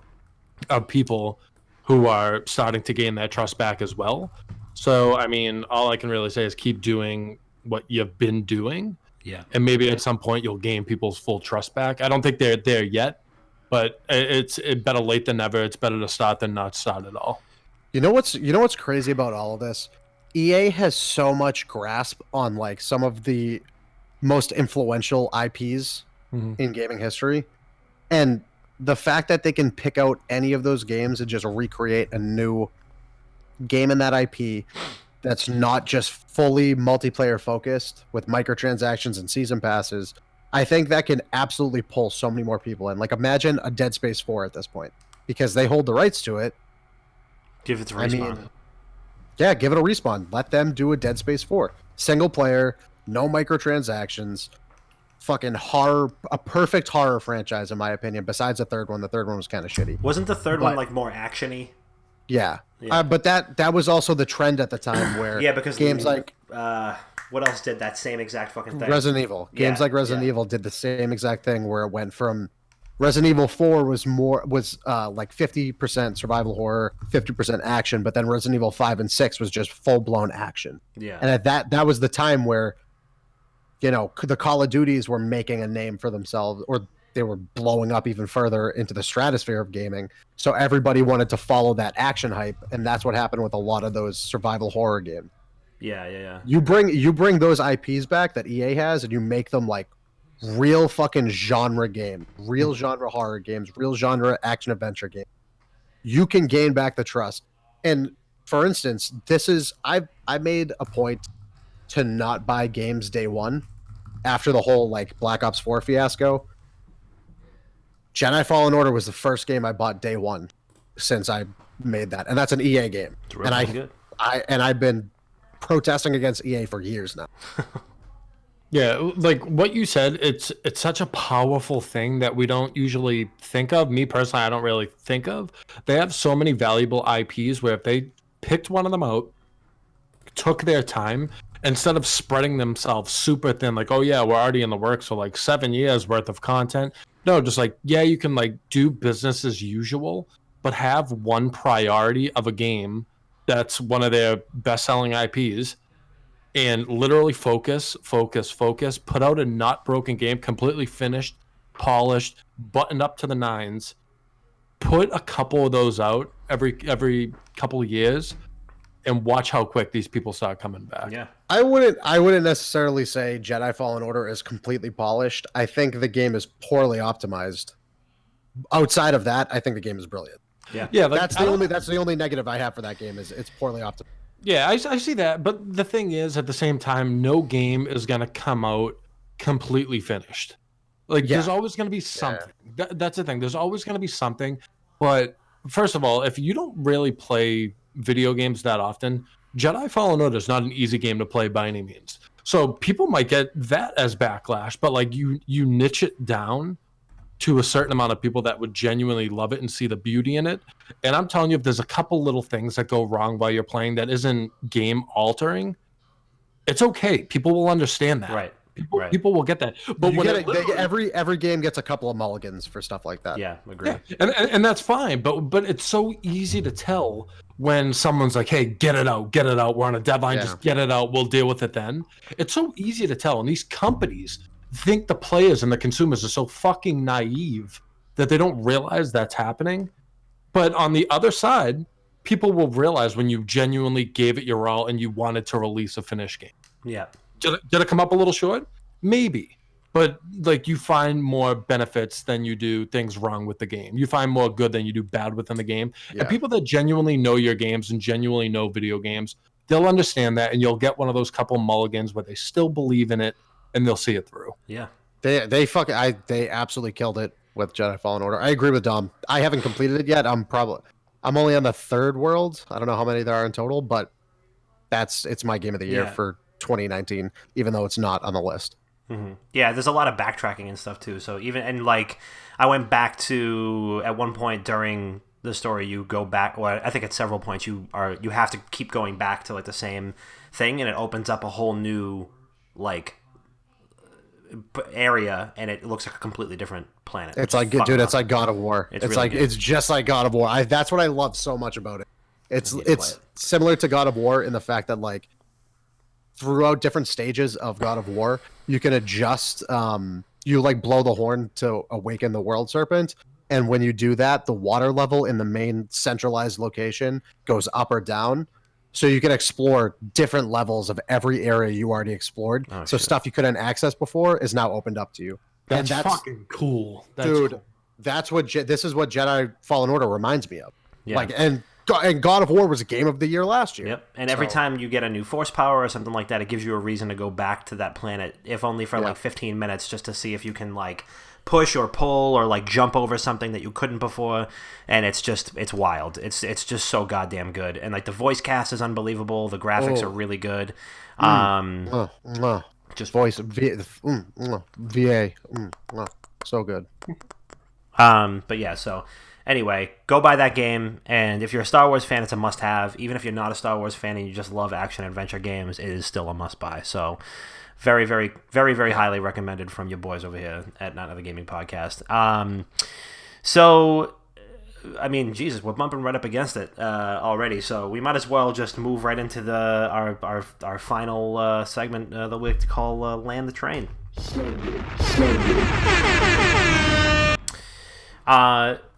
of people who are starting to gain that trust back as well. So, I mean, all I can really say is keep doing what you've been doing. Yeah. And maybe at some point you'll gain people's full trust back. I don't think they're there yet, but it's better late than never. It's better to start than not start at all. You know what's crazy about all of this? EA has so much grasp on some of the most influential IPs in gaming history. And the fact that they can pick out any of those games and just recreate a new game in that IP that's not just fully multiplayer focused with microtransactions and season passes, I think that can absolutely pull so many more people in. Like, imagine a Dead Space 4 at this point, because they hold the rights to it. Give it to Respawn. I mean, yeah, give it a Respawn. Let them do a Dead Space 4. Single player, no microtransactions, fucking horror, a perfect horror franchise, in my opinion, besides the third one. The third one was kind of shitty. Wasn't the third one, like, more action-y? Yeah. But that was also the trend at the time where because games like... what else did that same exact fucking thing? Resident Evil. Games like Resident Evil did the same exact thing where it went from Resident Evil 4 was like 50% survival horror, 50% action, but then Resident Evil 5 and 6 was just full-blown action. Yeah. And at that was the time where, you know, the Call of Duties were making a name for themselves, or they were blowing up even further into the stratosphere of gaming. So everybody wanted to follow that action hype, and that's what happened with a lot of those survival horror games. Yeah. You bring those IPs back that EA has, and you make them like real fucking genre game, real genre horror games, real genre action adventure game. You can gain back the trust. And for instance, I made a point to not buy games day one after the whole like Black Ops 4 fiasco. Jedi Fallen Order was the first game I bought day one since I made that, and that's an EA game. And I've been protesting against EA for years now. Yeah, like what you said, it's such a powerful thing that we don't usually think of. Me personally, I don't really think of. They have so many valuable IPs where if they picked one of them out, took their time, instead of spreading themselves super thin, like, oh yeah, we're already in the works for like 7 years worth of content. No, just like, yeah, you can like do business as usual, but have one priority of a game that's one of their best-selling IPs, and literally focus, put out a not broken game, completely finished, polished, buttoned up to the nines. Put a couple of those out every couple of years, and watch how quick these people start coming back. Yeah. I wouldn't necessarily say Jedi Fallen Order is completely polished. I think the game is poorly optimized. Outside of that, I think the game is brilliant. Yeah. Like, that's the only negative I have for that game is it's poorly optimized. Yeah, I see that, but the thing is, at the same time, no game is gonna come out completely finished. Like, there's always gonna be something. That's the thing. There's always gonna be something. But first of all, if you don't really play video games that often, Jedi Fallen Order is not an easy game to play by any means. So people might get that as backlash, but like you niche it down to a certain amount of people that would genuinely love it and see the beauty in it. And I'm telling you, if there's a couple little things that go wrong while you're playing that isn't game altering, it's okay. People will understand that. Right. People will get that. But every game gets a couple of mulligans for stuff like that. Yeah, agree. Yeah. And that's fine. But it's so easy to tell when someone's like, hey, get it out. We're on a deadline. Just get it out. We'll deal with it then. It's so easy to tell. And these companies think the players and the consumers are so fucking naive that they don't realize that's happening. But on the other side, people will realize when you genuinely gave it your all and you wanted to release a finished game. Yeah. Did it come up a little short? Maybe. But like, you find more benefits than you do things wrong with the game. You find more good than you do bad within the game. Yeah. And people that genuinely know your games and genuinely know video games, they'll understand that, and you'll get one of those couple mulligans where they still believe in it and they'll see it through. Yeah. They absolutely killed it with Jedi Fallen Order. I agree with Dom. I haven't completed it yet. I'm only on the third world. I don't know how many there are in total, but it's my game of the year for 2019, even though it's not on the list. Mm-hmm. Yeah, there's a lot of backtracking and stuff too. So I went back to, at one point during the story, you go back. Well, I think at several points you have to keep going back to like the same thing, and it opens up a whole new like area, and it looks like a completely different planet. It's like, dude, it's like God of War. It's really like good. It's just like God of War. That's what I love so much about it. It's similar to God of War in the fact that like throughout different stages of God of War, you can adjust. You like blow the horn to awaken the world serpent, and when you do that, the water level in the main centralized location goes up or down. So you can explore different levels of every area you already explored. Oh, so stuff you couldn't access before is now opened up to you. That's fucking cool. This is what Jedi Fallen Order reminds me of. Yeah. Like, and and God of War was a game of the year last year. Yep. And every time you get a new force power or something like that, it gives you a reason to go back to that planet, if only for like 15 minutes, just to see if you can like push or pull or like jump over something that you couldn't before. And it's wild. It's just so goddamn good. And like the voice cast is unbelievable. The graphics are really good. Just voice VA. So good. But yeah, so anyway, go buy that game, and if you're a Star Wars fan, it's a must-have. Even if you're not a Star Wars fan and you just love action-adventure games, it is still a must-buy. So very, very, very, very highly recommended from your boys over here at Not Another Gaming Podcast. So, I mean, Jesus, we're bumping right up against it already, so we might as well just move right into our final segment that we like to call Land the Train.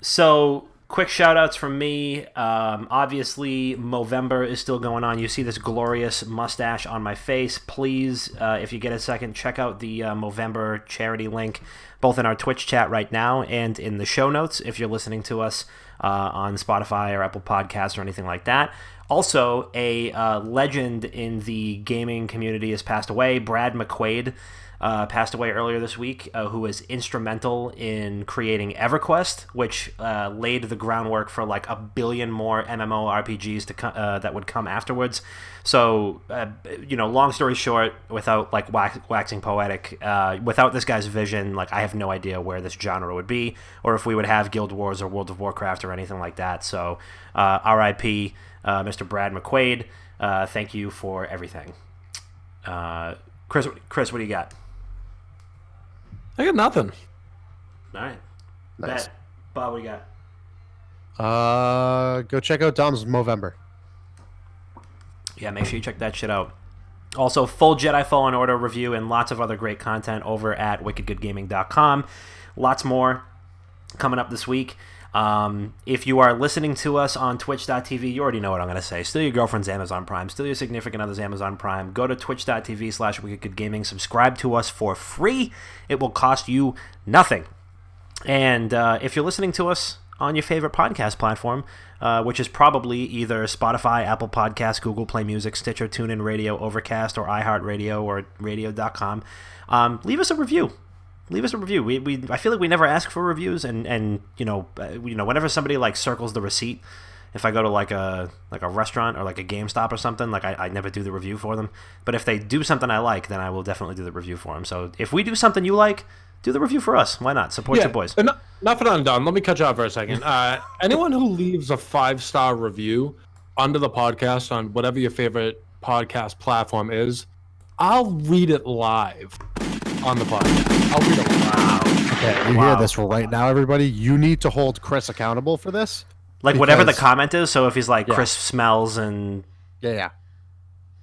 So quick shout outs from me. Obviously Movember is still going on. You see this glorious mustache on my face. Please, if you get a second, check out the Movember charity link, both in our Twitch chat right now and in the show notes if you're listening to us on Spotify or Apple Podcasts or anything like that. Also, a legend in the gaming community has passed away. Brad McQuaid passed away earlier this week, who was instrumental in creating EverQuest, which laid the groundwork for like a billion more MMORPGs that would come afterwards. So, long story short, without like waxing poetic, without this guy's vision, like I have no idea where this genre would be, or if we would have Guild Wars or World of Warcraft or anything like that. So, R.I.P. Mr. Brad McQuaid. Thank you for everything. Chris, what do you got? I got nothing. All right. Nice. Bob, what do you got? Go check out Dom's Movember. Yeah, make sure you check that shit out. Also, full Jedi Fallen Order review and lots of other great content over at wickedgoodgaming.com. Lots more coming up this week. If you are listening to us on twitch.tv, you already know what I'm going to say. Steal your girlfriend's Amazon Prime. Steal your significant other's Amazon Prime. Go to twitch.tv/wickedgoodgaming. Subscribe to us for free. It will cost you nothing. And if you're listening to us on your favorite podcast platform, which is probably either Spotify, Apple Podcasts, Google Play Music, Stitcher, TuneIn Radio, Overcast, or iHeartRadio, or radio.com, leave us a review. Leave us a review. I feel like we never ask for reviews, and whenever somebody like circles the receipt, if I go to like a restaurant or like a GameStop or something, like I never do the review for them. But if they do something I like, then I will definitely do the review for them. So if we do something you like, do the review for us. Why not? Support your boys. Enough and undone. Let me cut you off for a second. Anyone who leaves a 5-star review under the podcast on whatever your favorite podcast platform is, I'll read it live on the podcast. I'll read it live. Wow. Okay, you hear this right now, everybody? You need to hold Chris accountable for this. Like whatever the comment is. So if he's like, Chris smells and... Yeah.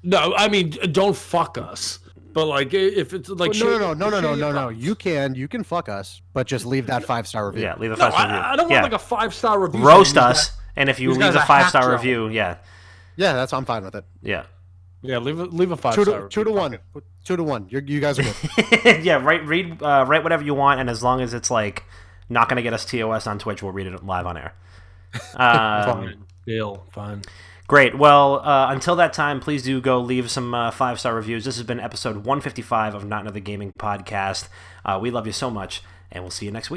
No, I mean, don't fuck us. But like, if it's like... No. You can fuck us, but just leave that 5-star review. Yeah, leave a 5-star review. I don't want like a 5-star review. Roast us, and if you leave a 5-star review, Yeah, I'm fine with it. Yeah. Yeah, leave a 5-star. 2 to 1. 2 to 1. You guys are good. Yeah, write whatever you want, and as long as it's like not gonna get us TOS on Twitch, we'll read it live on air. Fine. Deal. Fine. Great. Well, until that time, please do go leave some 5-star reviews. This has been episode 155 of Not Another Gaming Podcast. We love you so much, and we'll see you next week.